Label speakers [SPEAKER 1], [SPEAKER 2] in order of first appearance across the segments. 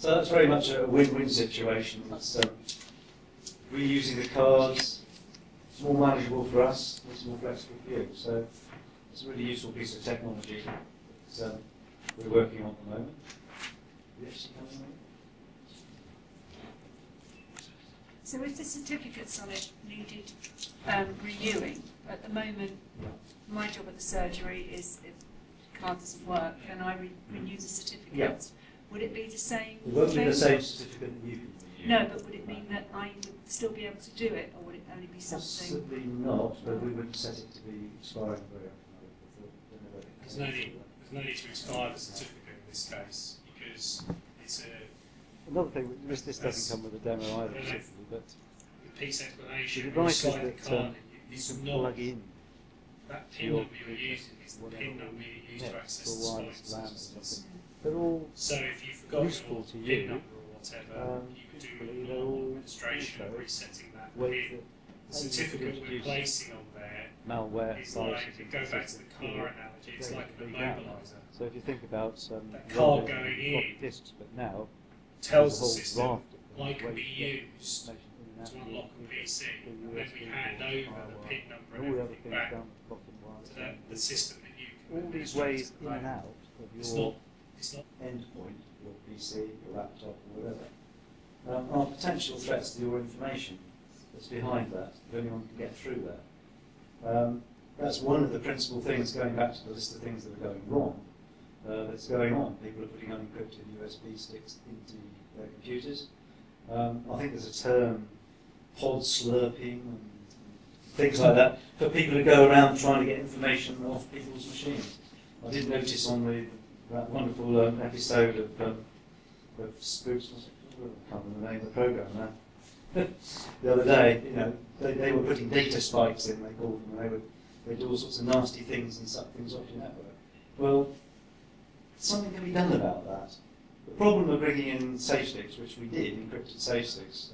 [SPEAKER 1] So that's very much a win-win situation. It's reusing the cards, it's more manageable for us, it's more flexible for you. So it's a really useful piece of technology that we're working on at the moment. Yes,
[SPEAKER 2] so if the certificates on it needed renewing, at the moment, my job at the surgery is if the card doesn't work, can I renew the certificates?
[SPEAKER 1] Yeah.
[SPEAKER 2] Would it be the same?
[SPEAKER 1] It won't be
[SPEAKER 2] thing?
[SPEAKER 1] the same certificate that you can renew.
[SPEAKER 2] No, but would it mean that I would still be able to do it, or would it only be something?
[SPEAKER 1] Possibly not, but we wouldn't set it to be expiring very often.
[SPEAKER 3] There's no need to expire the certificate in this case because it's a.
[SPEAKER 1] Another thing, this doesn't come with a demo either, particularly, but
[SPEAKER 3] the piece explanation.
[SPEAKER 1] the device is
[SPEAKER 3] when you
[SPEAKER 1] that
[SPEAKER 3] slide the card in,
[SPEAKER 1] you
[SPEAKER 3] it's
[SPEAKER 1] can
[SPEAKER 3] not
[SPEAKER 1] plug in
[SPEAKER 3] that pin number you're using is the pin number you use to access the
[SPEAKER 1] wireless LAN or
[SPEAKER 3] spine.
[SPEAKER 1] something. They're all
[SPEAKER 3] So if you forgot
[SPEAKER 1] useful
[SPEAKER 3] your
[SPEAKER 1] to
[SPEAKER 3] pin
[SPEAKER 1] you,
[SPEAKER 3] number or whatever, you could do
[SPEAKER 1] they're
[SPEAKER 3] normal
[SPEAKER 1] all
[SPEAKER 3] administration of
[SPEAKER 1] also
[SPEAKER 3] resetting that
[SPEAKER 1] ways
[SPEAKER 3] pin.
[SPEAKER 1] that
[SPEAKER 3] The certificate we're placing on there
[SPEAKER 1] malware
[SPEAKER 3] is
[SPEAKER 1] viruses
[SPEAKER 3] like, if you go back to the car analogy, it's like an immobiliser.
[SPEAKER 1] So if you think about
[SPEAKER 3] That card going
[SPEAKER 1] floppy
[SPEAKER 3] in
[SPEAKER 1] disks, but now
[SPEAKER 3] tells the
[SPEAKER 1] there's a
[SPEAKER 3] system
[SPEAKER 1] whole raft of
[SPEAKER 3] I can be
[SPEAKER 1] ways
[SPEAKER 3] used
[SPEAKER 1] information in and
[SPEAKER 3] to
[SPEAKER 1] out
[SPEAKER 3] unlock
[SPEAKER 1] of
[SPEAKER 3] a PC,
[SPEAKER 1] the
[SPEAKER 3] and then we
[SPEAKER 1] USB
[SPEAKER 3] hand
[SPEAKER 1] or
[SPEAKER 3] over
[SPEAKER 1] firewall,
[SPEAKER 3] the PIN number
[SPEAKER 1] and
[SPEAKER 3] and
[SPEAKER 1] all the other
[SPEAKER 3] everything
[SPEAKER 1] things
[SPEAKER 3] back
[SPEAKER 1] down the bottom wireless
[SPEAKER 3] to
[SPEAKER 1] LAN.
[SPEAKER 3] the system that you can
[SPEAKER 1] All these
[SPEAKER 3] administrate
[SPEAKER 1] ways in and out of
[SPEAKER 3] It's
[SPEAKER 1] your
[SPEAKER 3] not, it's not
[SPEAKER 1] endpoint, your PC, your laptop, or whatever, are potential threats to your information that's behind that, if anyone can get through that. That's one of the principal things, going back to the list of things that are going wrong, that's going on. People are putting unencrypted USB sticks into their computers. I think there's a term, pod slurping, and things like that, for people who go around trying to get information off people's machines. I did notice on that wonderful episode of Spooks, I can't remember the name of the programme now, the other day, you know, they were putting data spikes in, they called them, and they do all sorts of nasty things and suck things off your network. Well, something can be done about that. The problem of bringing in safe sticks, which we did, encrypted safe sticks,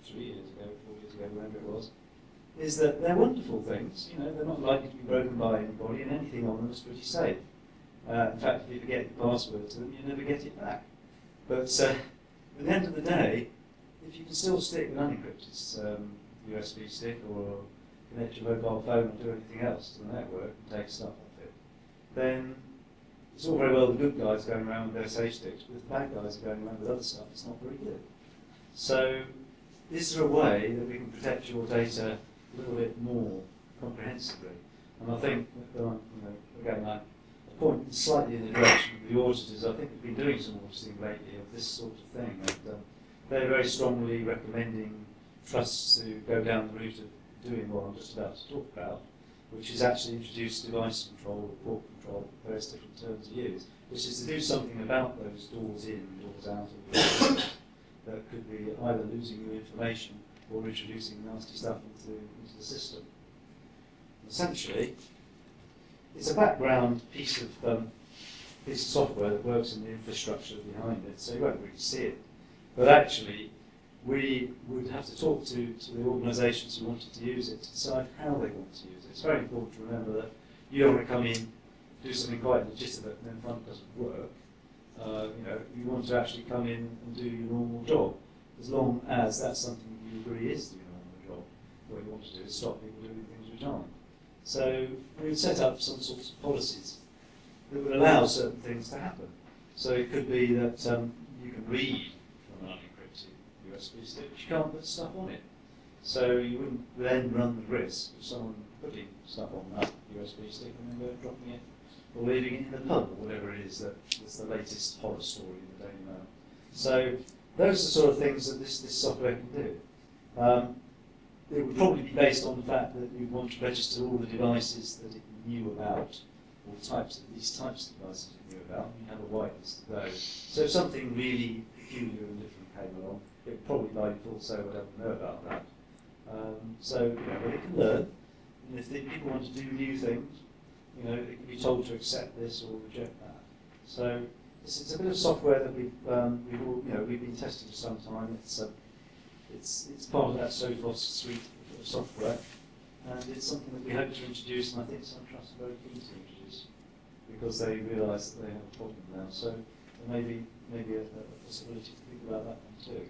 [SPEAKER 1] 3 years ago, 4 years ago, whenever it was, is that they're wonderful things. You know, they're not likely to be broken by anybody, and anything on them is pretty safe. In fact, if you forget your password to them, you never get it back. But at the end of the day, if you can still stick an unencrypted USB stick or connect your mobile phone or do anything else to the network and take stuff off it, then it's all very well the good guys going around with their safe sticks, but if the bad guys are going around with other stuff, it's not very good. So is there a way that we can protect your data a little bit more comprehensively? And I think, again, I point slightly in the direction of the auditors. I think we've been doing some auditing lately of this sort of thing, and they're very strongly recommending trusts to go down the route of doing what I'm just about to talk about, which is actually introduce device control or port control, various different terms are used, which is to do something about those doors in, doors out of the that could be either losing you information or introducing nasty stuff into the system. Essentially, it's a background piece of software that works in the infrastructure behind it, so you won't really see it. But actually, we would have to talk to the organisations who wanted to use it to decide how they want to use it. It's very important to remember that you don't want to come in, do something quite legitimate, and then find it doesn't work. You want to actually come in and do your normal job, as long as that's something you agree is your normal job. What you want to do is stop people doing things which aren't. So we would set up some sorts of policies that would allow certain things to happen. So it could be that you can read from an unencrypted USB stick, but you can't put stuff on it. So you wouldn't then run the risk of someone putting stuff on that USB stick and then dropping it or leaving it in the pub or whatever it is that's the latest horror story in the Daily Mail. So those are the sort of things that this software can do. It would probably be based on the fact that you want to register all the devices that it knew about, or these types of devices it knew about, and you have a whitelist of those. So if something really peculiar and different came along, it would probably by default say, well, I don't know about that. But it can learn, and if people want to do new things, it can be told to accept this or reject that. So it's a bit of software that we've been testing for some time. It's part of that Sophos suite of software, and it's something that we hope to introduce, and I think some trusts are very keen to introduce because they realise that they have a problem now. So maybe a possibility to think about that one too.